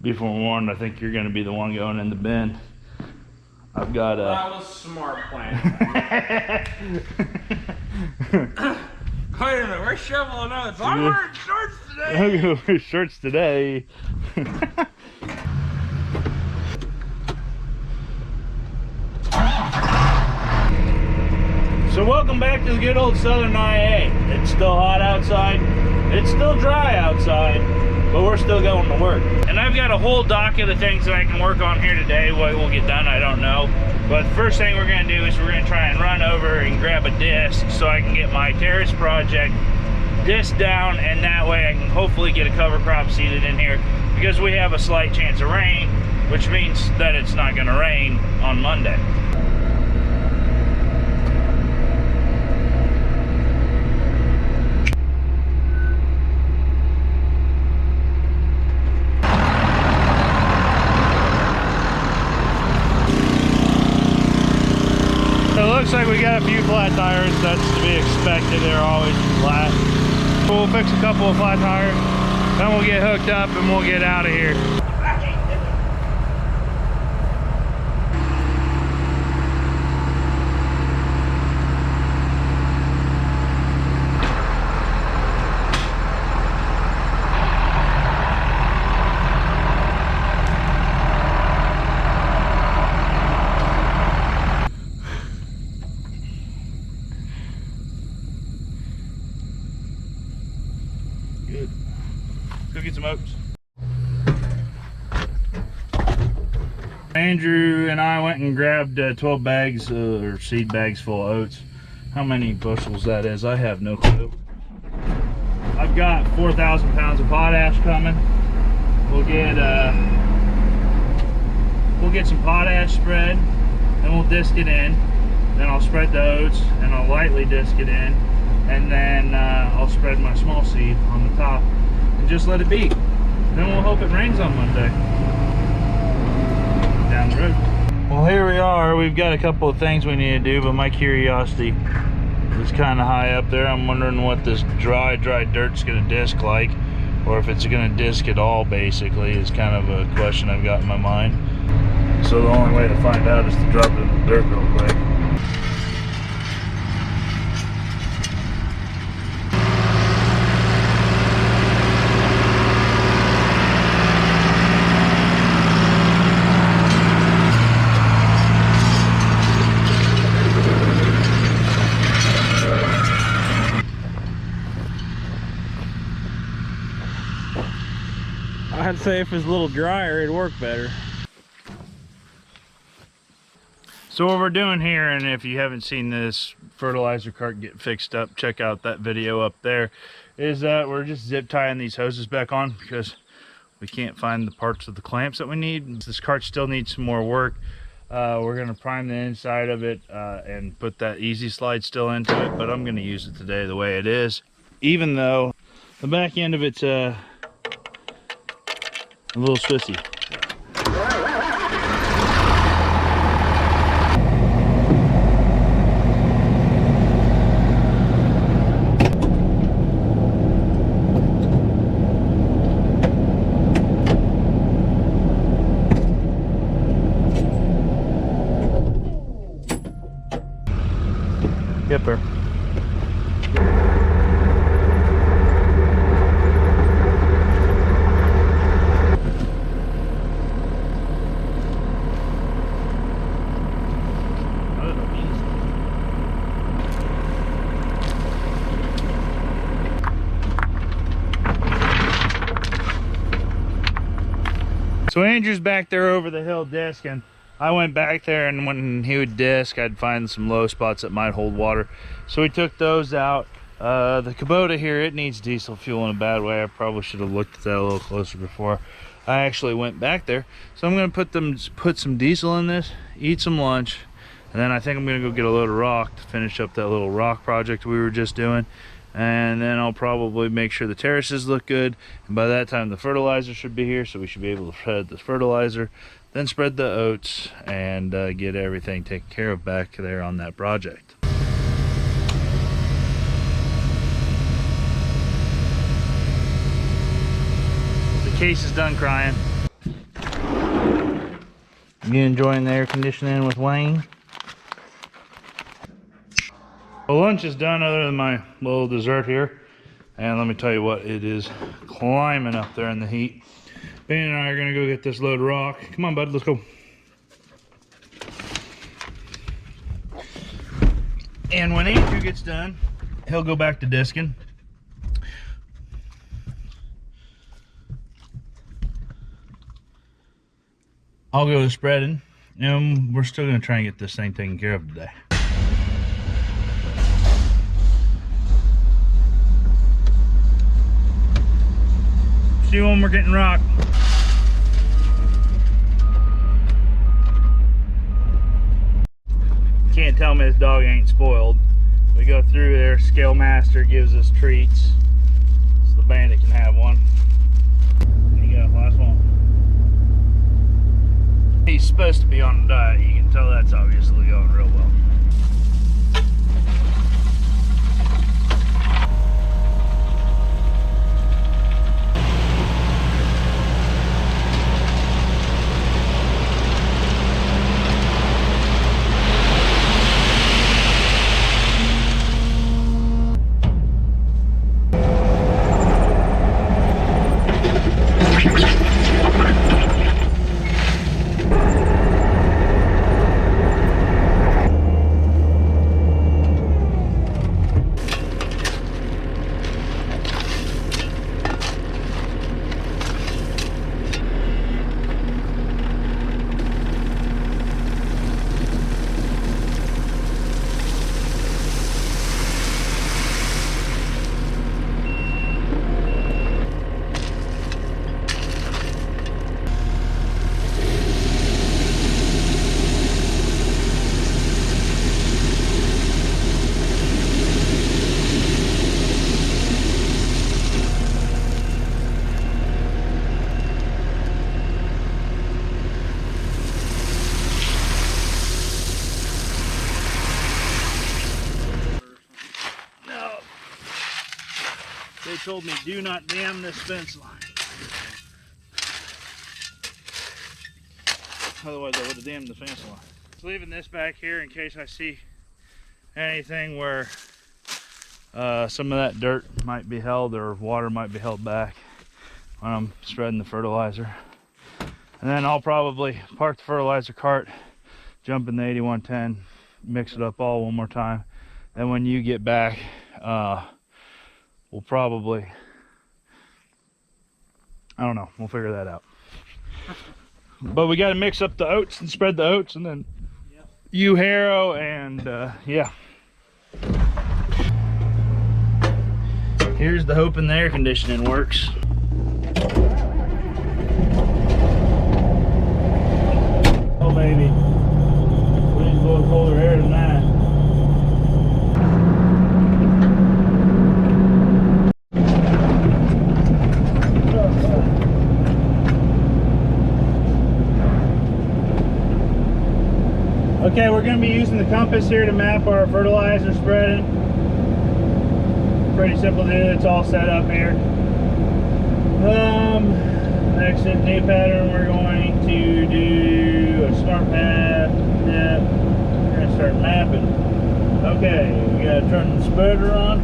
be forewarned, I think you're gonna be the one going in the bin. I've got a... That was smart plan. Wait a minute, we're shoveling oats. I'm wearing shorts today. Wear shorts today. So welcome back to the good old Southern IA. It's still hot outside. It's still dry outside, but we're still going to work. And I've got a whole docket of things that I can work on here today. What will get done, I don't know. But the first thing we're gonna do is we're gonna try and run over and grab a disc so I can get my terrace project disc down, and that way I can hopefully get a cover crop seeded in here, because we have a slight chance of rain, which means that it's not gonna rain on Monday. Looks like we got a few flat tires. That's to be expected. They're always flat. We'll fix a couple of flat tires, then we'll get hooked up and we'll get out of here. Good. Let's go get some oats. Andrew and I went and grabbed 12 bags or seed bags full of oats. How many bushels that is, I have no clue. I've got 4,000 pounds of potash coming. We'll get some potash spread, then we'll disc it in. Then I'll spread the oats and I'll lightly disc it in. And then I'll spread my small seed on the top and just let it be. Then we'll hope it rains on Monday. Down the road. Well, here we are. We've got a couple of things we need to do, but my curiosity is kind of high up there. I'm wondering what this dry dirt's gonna disc like, or if it's gonna disc at all, basically, is kind of a question I've got in my mind. So the only way to find out is to drop it in the dirt real quick. I'd say if it's a little drier, it'd work better. So what we're doing here, and if you haven't seen this fertilizer cart get fixed up, check out that video up there, is that we're just zip tying these hoses back on because we can't find the parts of the clamps that we need. This cart still needs some more work. We're going to prime the inside of it and put that easy slide still into it, but I'm going to use it today the way it is, even though the back end of it's a little swissy. Yipper. So Andrew's back there over the hill discing. I went back there, and when he would disc, I'd find some low spots that might hold water. So we took those out. The Kubota here, it needs diesel fuel in a bad way. I probably should have looked at that a little closer before I actually went back there. So I'm gonna put some diesel in this, eat some lunch, and then I think I'm gonna go get a load of rock to finish up that little rock project we were just doing. And then I'll probably make sure the terraces look good, and by that time the fertilizer should be here, so we should be able to spread the fertilizer, then spread the oats, and get everything taken care of back there on that project. The case is done crying. You enjoying the air conditioning with Wayne? Well, lunch is done other than my little dessert here. And let me tell you what, it is climbing up there in the heat. Ben and I are gonna go get this load of rock. Come on, bud, let's go. And when Andrew gets done, he'll go back to disking. I'll go to spreading, and we're still gonna try and get this thing taken care of today. See you when we're getting rock. Can't tell me this dog ain't spoiled. We go through there, Scale Master gives us treats. So the bandit can have one. There you go, last one. He's supposed to be on a diet. You can tell that's obviously going real well. They told me do not dam this fence line. Otherwise I would have dammed the fence line. Just leaving this back here in case I see anything where some of that dirt might be held or water might be held back when I'm spreading the fertilizer. And then I'll probably park the fertilizer cart, jump in the 8110, mix it up all one more time. Then when you get back, we'll probably, I don't know, we'll figure that out. But we got to mix up the oats and spread the oats, and then you harrow, and yeah. Here's the hoping the air conditioning works. Oh baby, we need a little colder air tonight. Okay, we're going to be using the compass here to map our fertilizer spreading. Pretty simple to do, it's all set up here. Exit day pattern, we're going to do a smart path. Yeah, we're going to start mapping. Okay, we got to turn the spreader on.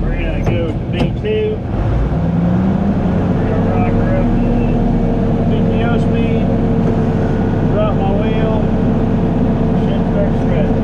We're going to go to B2. We're going to rock her up to BTO speed. Drop my wheel, should start spreading.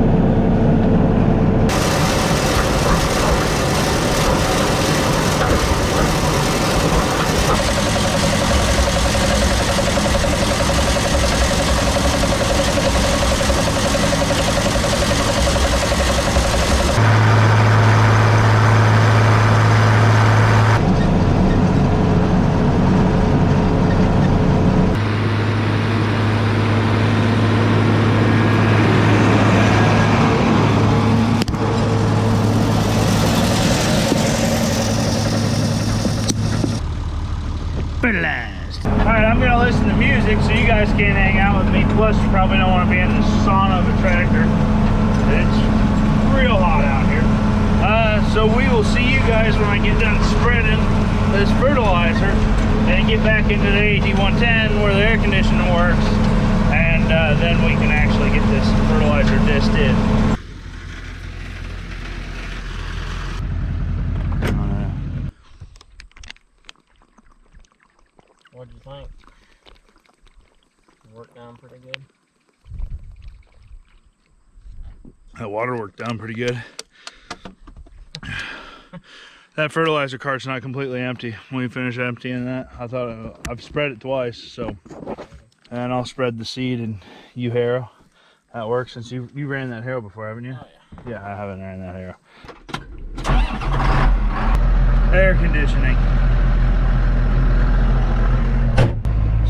Fertilized. Alright, I'm gonna listen to music so you guys can hang out with me. Plus, you probably don't want to be in the sauna of a tractor. It's real hot out here. So we will see you guys when I get done spreading this fertilizer. and get back into the AD110 where the air conditioning works, and then we can actually get this fertilizer disc in. What'd you think? Worked down pretty good. That water worked down pretty good. That fertilizer cart's not completely empty. When we finish emptying that, I thought I've spread it twice, so. And I'll spread the seed and you harrow. That works since you ran that harrow before, haven't you? Oh, yeah. Yeah, I haven't ran that harrow. Air conditioning.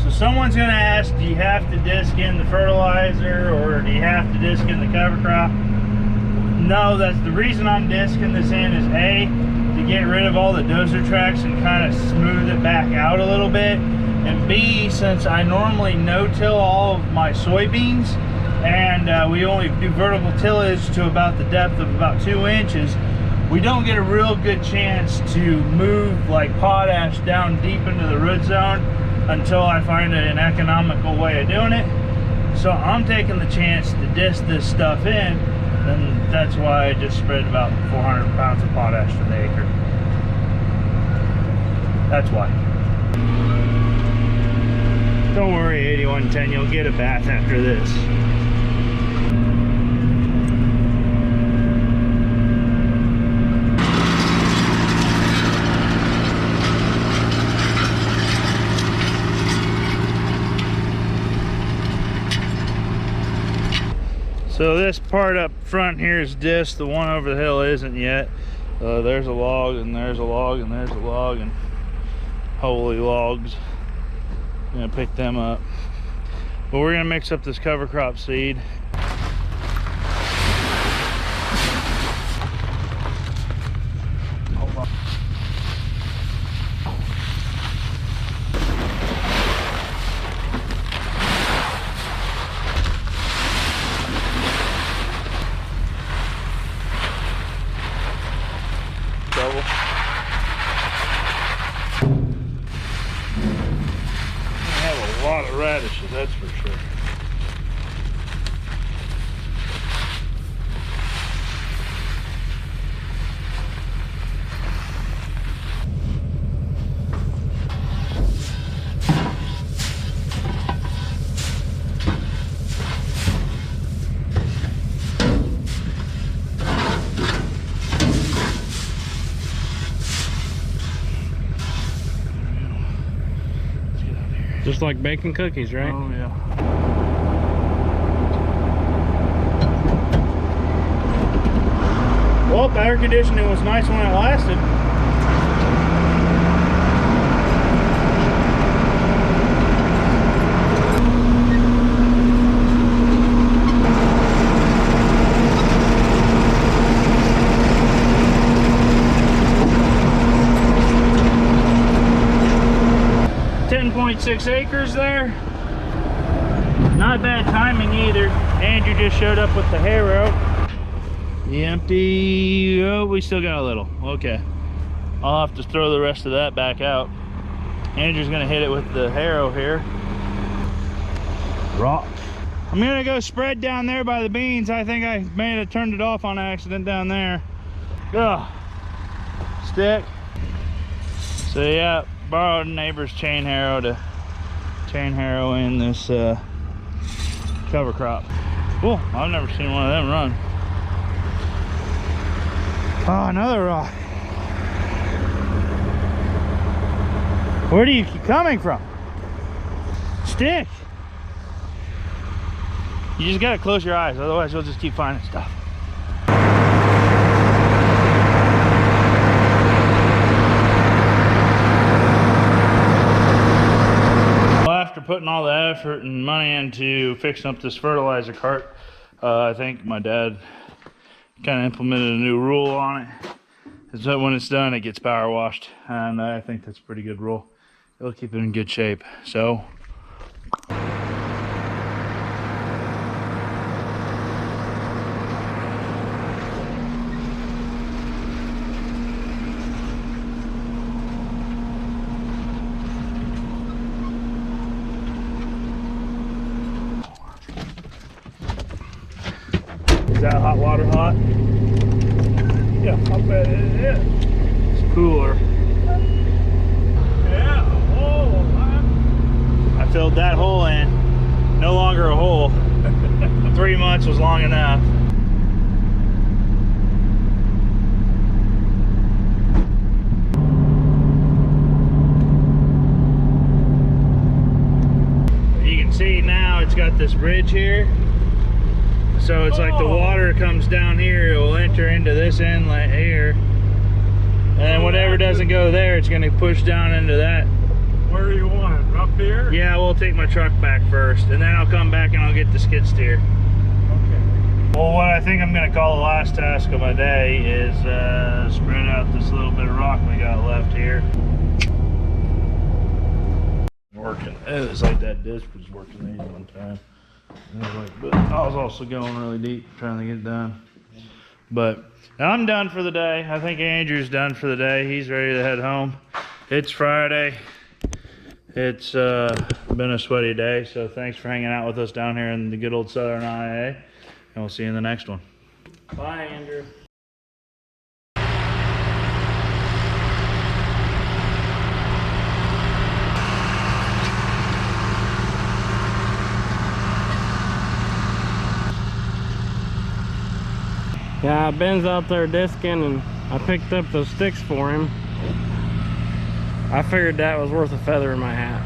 So someone's gonna ask, do you have to disc in the fertilizer or do you have to disc in the cover crop? No, that's the reason I'm discing this in is A, to get rid of all the dozer tracks and kind of smooth it back out a little bit. And B, since I normally no-till all of my soybeans and we only do vertical tillage to about the depth of about 2 inches, we don't get a real good chance to move like potash down deep into the root zone until I find an economical way of doing it. So I'm taking the chance to disc this stuff in, and that's why I just spread about 400 pounds of potash to the acre. That's why. Don't worry, 8110, you'll get a bath after this. So this part up front here is disc. The one over the hill isn't yet. There's a log and there's a log and there's a log and holy logs. I'm gonna pick them up. But we're gonna mix up this cover crop seed. Hold on. Double. A lot of radishes, that's for sure. Just like baking cookies, right? Oh yeah. Well, the air conditioning was nice when it lasted. 10.6 acres there. Not bad timing either. Andrew just showed up with the harrow. The empty, oh, we still got a little. Okay. I'll have to throw the rest of that back out. Andrew's gonna hit it with the harrow here. Rock. I'm gonna go spread down there by the beans. I think I may have turned it off on accident down there. Ugh. Stick. So yeah, borrowed a neighbor's chain harrow to chain harrow in this cover crop. Cool. I've never seen one of them run. Oh, another rock. Where do you keep coming from? Stick. You just gotta close your eyes, otherwise you'll just keep finding stuff. Well, after putting all the effort and money into fixing up this fertilizer cart, I think my dad kind of implemented a new rule on it. Is that when it's done, it gets power washed, and I think that's a pretty good rule. It'll keep it in good shape. So that hot water hot? Yeah, I bet it is. It's cooler. Yeah, oh, man. I filled that hole in. No longer a hole. 3 months was long enough. You can see now it's got this bridge here. So it's like the water comes down here, it will enter into this inlet here. And then whatever doesn't go there, it's gonna push down into that. Where do you want it? Up here? Yeah, we'll take my truck back first, and then I'll come back and I'll get the skid steer. Okay. Well, what I think I'm gonna call the last task of my day is spread out this little bit of rock we got left here. Working. It was like that disc was working these one time. And I was like, but I was also going really deep trying to get it done. But I'm done for the day. I think Andrew's done for the day. He's ready to head home. It's Friday. It's been a sweaty day, so thanks for hanging out with us down here in the good old Southern IA, and we'll see you in the next one. Bye, Andrew. Yeah, Ben's out there disking, and I picked up those sticks for him. I figured that was worth a feather in my hat.